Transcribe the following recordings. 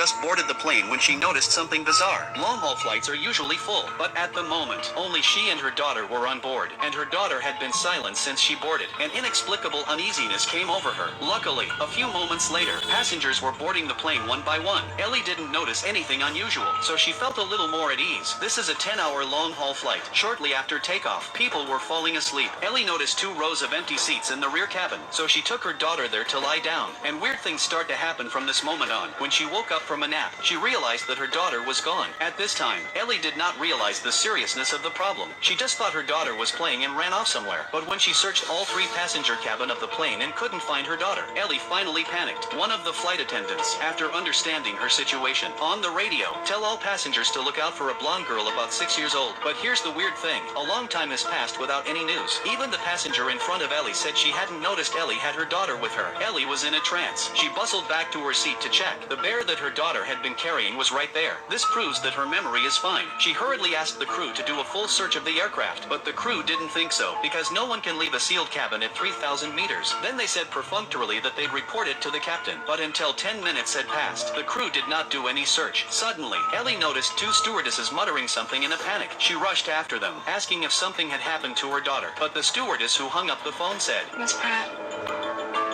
just boarded the plane when she noticed something bizarre. Long-haul flights are usually full, but at the moment, only she and her daughter were on board, and her daughter had been silent since she boarded. An inexplicable uneasiness came over her. Luckily, a few moments later, passengers were boarding the plane one by one. Ellie didn't notice anything unusual, so she felt a little more at ease. This is a 10-hour long-haul flight. Shortly after takeoff, people were falling asleep. Ellie noticed 2 rows of empty seats in the rear cabin, so she took her daughter there to lie down. And weird things start to happen from this moment on. When she woke up from a nap, she realized that her daughter was gone. At this time, Ellie did not realize the seriousness of the problem. She just thought her daughter was playing and ran off somewhere. But when she searched all 3 passenger cabin of the plane and couldn't find her daughter, Ellie finally panicked. One of the flight attendants, after understanding her situation, on the radio, tell all passengers to look out for a blonde girl about 6 years old. But here's the weird thing. A long time has passed without any news. Even the passenger in front of Ellie said she hadn't noticed Ellie had her daughter with her. Ellie was in a trance. She bustled back to her seat to check. The bear that her daughter had been carrying was right there. This proves that her memory is fine. She hurriedly asked the crew to do a full search of the aircraft, but the crew didn't think so, because no one can leave a sealed cabin at 3,000 meters. Then they said perfunctorily that they'd report it to the captain. But until 10 minutes had passed, the crew did not do any search. Suddenly, Ellie noticed 2 stewardesses muttering something in a panic. She rushed after them, asking if something had happened to her daughter. But the stewardess who hung up the phone said, Miss Pratt,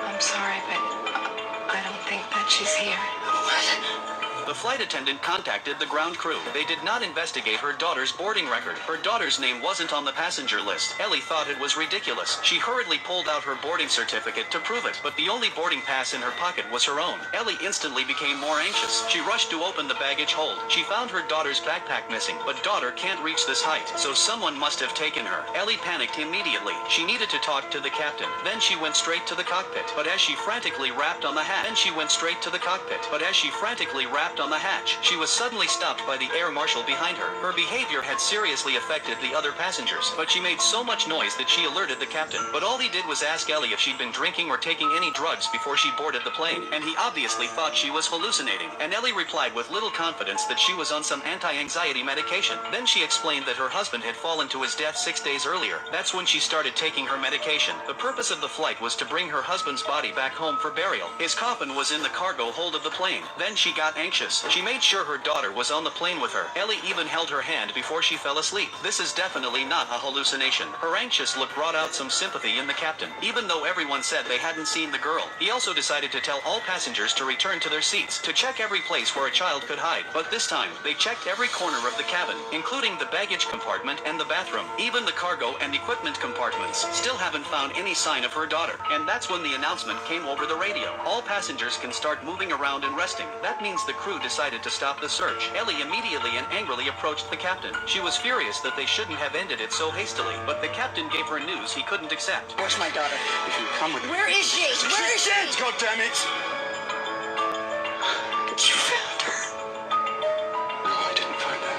I'm sorry, but I don't think that she's here. The flight attendant contacted the ground crew. They did not investigate her daughter's boarding record. Her daughter's name wasn't on the passenger list. Ellie thought it was ridiculous. She hurriedly pulled out her boarding certificate to prove it, but the only boarding pass in her pocket was her own. Ellie instantly became more anxious. She rushed to open the baggage hold. She found her daughter's backpack missing, but daughter can't reach this height, so someone must have taken her. Ellie panicked immediately. She needed to talk to the captain. Then she went straight to the cockpit. But as she frantically rapped on the hatch, on the hatch, she was suddenly stopped by the air marshal behind her. Her behavior had seriously affected the other passengers, but she made so much noise that she alerted the captain. But all he did was ask Ellie if she'd been drinking or taking any drugs before she boarded the plane, and he obviously thought she was hallucinating. And Ellie replied with little confidence that she was on some anti-anxiety medication. Then she explained that her husband had fallen to his death 6 days earlier. That's when she started taking her medication. The purpose of the flight was to bring her husband's body back home for burial. His coffin was in the cargo hold of the plane. Then she got anxious. She made sure her daughter was on the plane with her. Ellie even held her hand before she fell asleep. This is definitely not a hallucination. Her anxious look brought out some sympathy in the captain. Even though everyone said they hadn't seen the girl, he also decided to tell all passengers to return to their seats, to check every place where a child could hide. But this time, they checked every corner of the cabin, including the baggage compartment and the bathroom. Even the cargo and equipment compartments still haven't found any sign of her daughter. And that's when the announcement came over the radio. All passengers can start moving around and resting. That means the crew decided to stop the search. Ellie immediately and angrily approached the captain. She was furious that they shouldn't have ended it so hastily, but the captain gave her news he couldn't accept. Where's my daughter? If you come with me. Where is she? Where is she? God damn it! You found her. No, I didn't find her.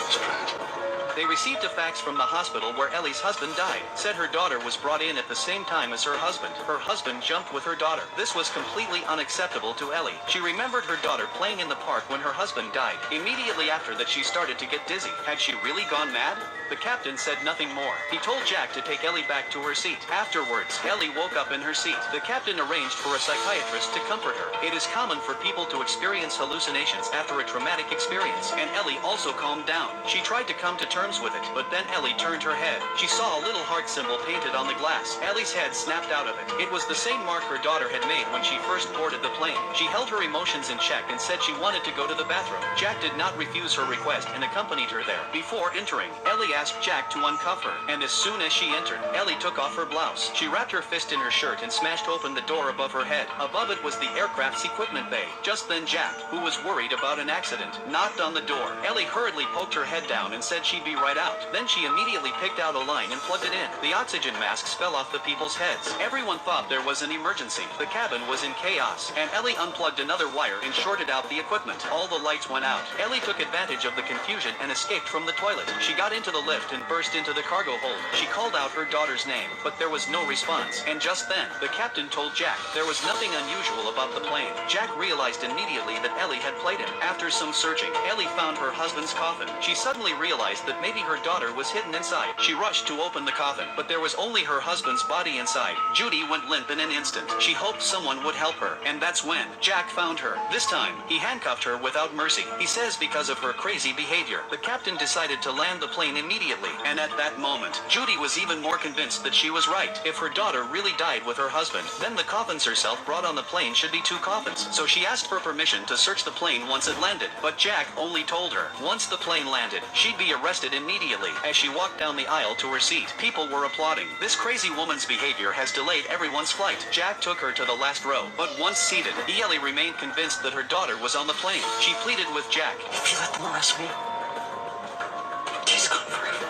Miss Pratt. They received a fax from the hospital where Ellie's husband died. Said her daughter was brought in at the same time as her husband. Her husband jumped with her daughter. This was completely unacceptable to Ellie. She remembered her daughter playing in the park when her husband died. Immediately after that, she started to get dizzy. Had she really gone mad? The captain said nothing more. He told Jack to take Ellie back to her seat. Afterwards, Ellie woke up in her seat. The captain arranged for a psychiatrist to comfort her. It is common for people to experience hallucinations after a traumatic experience, and Ellie also calmed down. She tried to come to terms with it, but then Ellie turned her head. She saw a little heart symbol painted on the glass. Ellie's head snapped out of it. It was the same mark her daughter had made when she first boarded the plane. She held her emotions in check and said she wanted to go to the bathroom. Jack did not refuse her request and accompanied her there. Before entering, Ellie asked Jack to uncuff her, and as soon as she entered, Ellie took off her blouse. She wrapped her fist in her shirt and smashed open the door above her head. Above it was the aircraft's equipment bay. Just then Jack, who was worried about an accident, knocked on the door. Ellie hurriedly poked her head down and said she'd be right out. Then she immediately picked out a line and plugged it in. The oxygen masks fell off the people's heads. Everyone thought there was an emergency. The cabin was in chaos, and Ellie unplugged another wire and shorted out the equipment. All the lights went out. Ellie took advantage of the confusion and escaped from the toilet. She got into the lift and burst into the cargo hold. She called out her daughter's name, but there was no response. And just then, the captain told Jack there was nothing unusual about the plane. Jack realized immediately that Ellie had played him. After some searching, Ellie found her husband's coffin. She suddenly realized that maybe her daughter was hidden inside. She rushed to open the coffin, but there was only her husband's body inside. Jodie went limp in an instant. She hoped someone would help her, and that's when Jack found her. This time, he handcuffed her without mercy. He says because of her crazy behavior, the captain decided to land the plane immediately, and at that moment, Jodie was even more convinced that she was right. If her daughter really died with her husband, then the coffins herself brought on the plane should be 2 coffins. So she asked for permission to search the plane once it landed, but Jack only told her once the plane landed, she'd be arrested immediately. As she walked down the aisle to her seat, people were applauding. This crazy woman's behavior has delayed everyone's flight. Jack took her to the last row, but once seated, Ellie remained convinced that her daughter was on the plane. She pleaded with Jack. If you let them arrest me, she's gone free.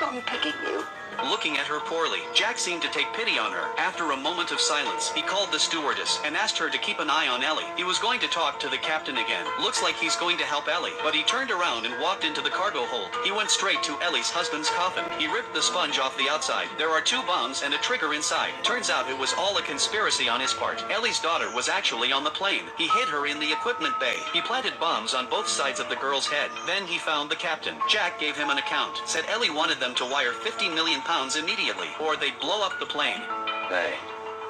I'm picking you. Looking at her poorly, Jack seemed to take pity on her. After a moment of silence, he called the stewardess and asked her to keep an eye on Ellie. He was going to talk to the captain again. Looks like he's going to help Ellie, but he turned around and walked into the cargo hold. He went straight to Ellie's husband's coffin. He ripped the sponge off the outside. There are 2 bombs and a trigger inside. Turns out it was all a conspiracy on his part. Ellie's daughter was actually on the plane. He hid her in the equipment bay. He planted bombs on both sides of the girl's head. Then he found the captain. Jack gave him an account. Said Ellie wanted them to wire £50 million immediately, or they'd blow up the plane.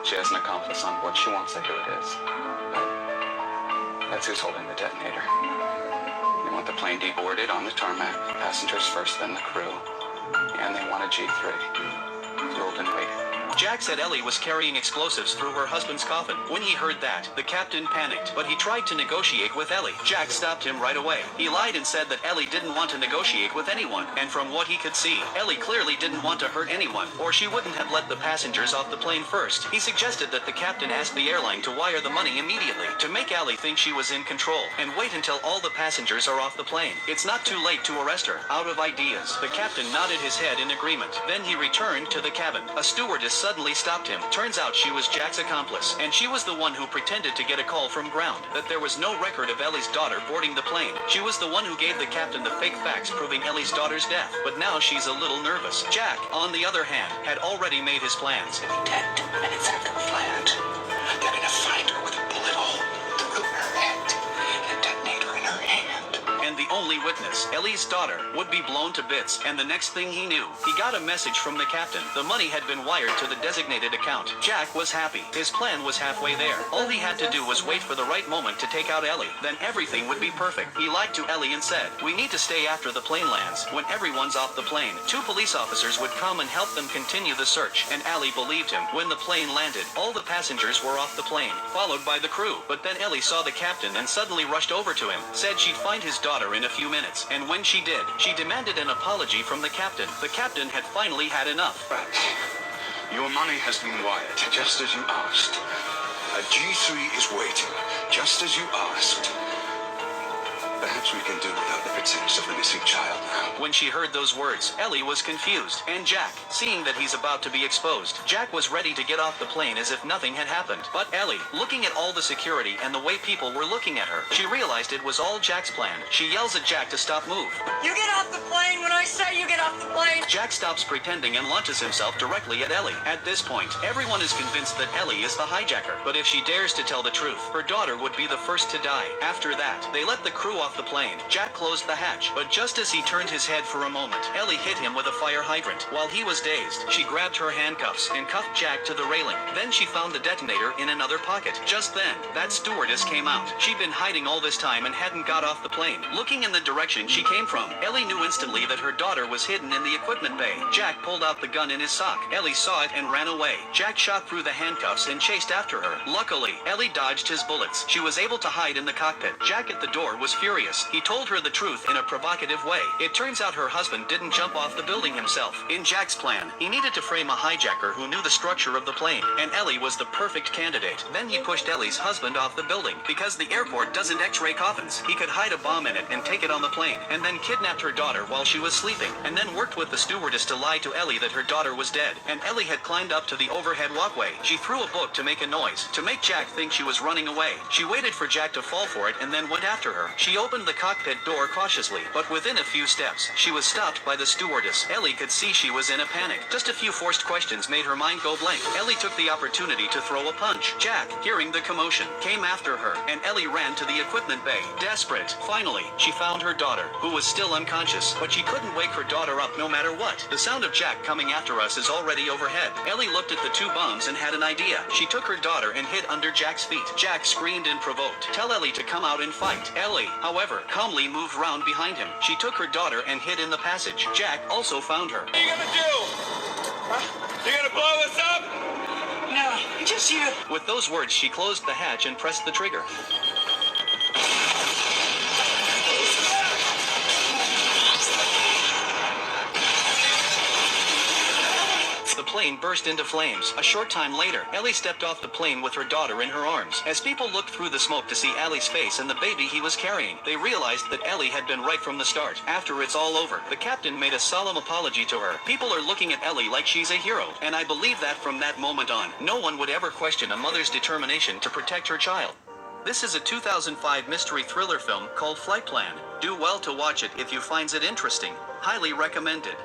She has an accomplice on board. She won't say who it is. But that's who's holding the detonator. They want the plane deboarded on the tarmac, passengers first, then the crew. And they want a G3. Fueled and weighted. Jack said Ellie was carrying explosives through her husband's coffin. When he heard that, the captain panicked, but he tried to negotiate with Ellie. Jack stopped him right away. He lied and said that Ellie didn't want to negotiate with anyone, and from what he could see, Ellie clearly didn't want to hurt anyone, or she wouldn't have let the passengers off the plane first. He suggested that the captain ask the airline to wire the money immediately, to make Ellie think she was in control, and wait until all the passengers are off the plane. It's not too late to arrest her. Out of ideas, the captain nodded his head in agreement. Then he returned to the cabin. A stewardess suddenly stopped him. Turns out she was Jack's accomplice, and she was the one who pretended to get a call from ground that there was no record of Ellie's daughter boarding the plane. She was the one who gave the captain the fake facts proving Ellie's daughter's death, but now she's a little nervous. Jack, on the other hand, had already made his plans. Dead, and it's at the plant. They're gonna find her with a bullet hole through her head and a detonator in her hand. And the only witness, Ellie's daughter, would be blown to bits, and the next thing he knew, he got a message from the captain. The money had been wired to the designated account. Jack was happy. His plan was halfway there. All he had to do was wait for the right moment to take out Ellie. Then everything would be perfect. He lied to Ellie and said, "We need to stay after the plane lands. When everyone's off the plane, 2 police officers would come and help them continue the search." And Ellie believed him. When the plane landed, all the passengers were off the plane, followed by the crew. But then Ellie saw the captain and suddenly rushed over to him, said she'd find his daughter in a few minutes, and when she did, she demanded an apology from the captain. The captain had finally had enough. Pratt, your money has been wired, just as you asked. A G3 is waiting, just as you asked. Perhaps we can do without the pretense of the missing child now. When she heard those words, Ellie was confused, and Jack, seeing that he's about to be exposed, Jack was ready to get off the plane as if nothing had happened. But Ellie, looking at all the security and the way people were looking at her, she realized it was all Jack's plan. She yells at Jack to stop move. You get off the plane when I say you get off the plane! Jack stops pretending and launches himself directly at Ellie. At this point, everyone is convinced that Ellie is the hijacker, but if she dares to tell the truth, her daughter would be the first to die. After that, they let the crew off the plane. Jack closed the hatch, but just as he turned his head for a moment, Ellie hit him with a fire hydrant. While he was dazed, she grabbed her handcuffs and cuffed Jack to the railing. Then she found the detonator in another pocket. Just then, that stewardess came out. She'd been hiding all this time and hadn't got off the plane. Looking in the direction she came from, Ellie knew instantly that her daughter was hidden in the equipment bay. Jack pulled out the gun in his sock. Ellie saw it and ran away. Jack shot through the handcuffs and chased after her. Luckily, Ellie dodged his bullets. She was able to hide in the cockpit. Jack at the door was furious. He told her the truth in a provocative way. It turns out her husband didn't jump off the building himself. In Jack's plan, he needed to frame a hijacker who knew the structure of the plane, and Ellie was the perfect candidate. Then he pushed Ellie's husband off the building. Because the airport doesn't X-ray coffins, he could hide a bomb in it and take it on the plane, and then kidnapped her daughter while she was sleeping, and then worked with the stewardess to lie to Ellie that her daughter was dead. And Ellie had climbed up to the overhead walkway. She threw a book to make a noise, to make Jack think she was running away. She waited for Jack to fall for it and then went after her. She opened opened the cockpit door cautiously, but within a few steps, she was stopped by the stewardess. Ellie could see she was in a panic. Just a few forced questions made her mind go blank. Ellie took the opportunity to throw a punch. Jack, hearing the commotion, came after her, and Ellie ran to the equipment bay. Desperate. Finally, she found her daughter, who was still unconscious, but she couldn't wake her daughter up no matter what. The sound of Jack coming after us is already overhead. Ellie looked at the two bombs and had an idea. She took her daughter and hid under Jack's feet. Jack screamed and provoked. Tell Ellie to come out and fight. Ellie, however, calmly moved round behind him. She took her daughter and hid in the passage. Jack also found her. What are you gonna do? Huh? You gonna blow us up? No, just you. With those words, she closed the hatch and pressed the trigger. The plane burst into flames. A short time later, Ellie stepped off the plane with her daughter in her arms. As people looked through the smoke to see Ellie's face and the baby he was carrying, they realized that Ellie had been right from the start. After it's all over, the captain made a solemn apology to her. People are looking at Ellie like she's a hero, and I believe that from that moment on, no one would ever question a mother's determination to protect her child. This is a 2005 mystery thriller film called Flightplan. Do well to watch it if you finds it interesting. Highly recommended.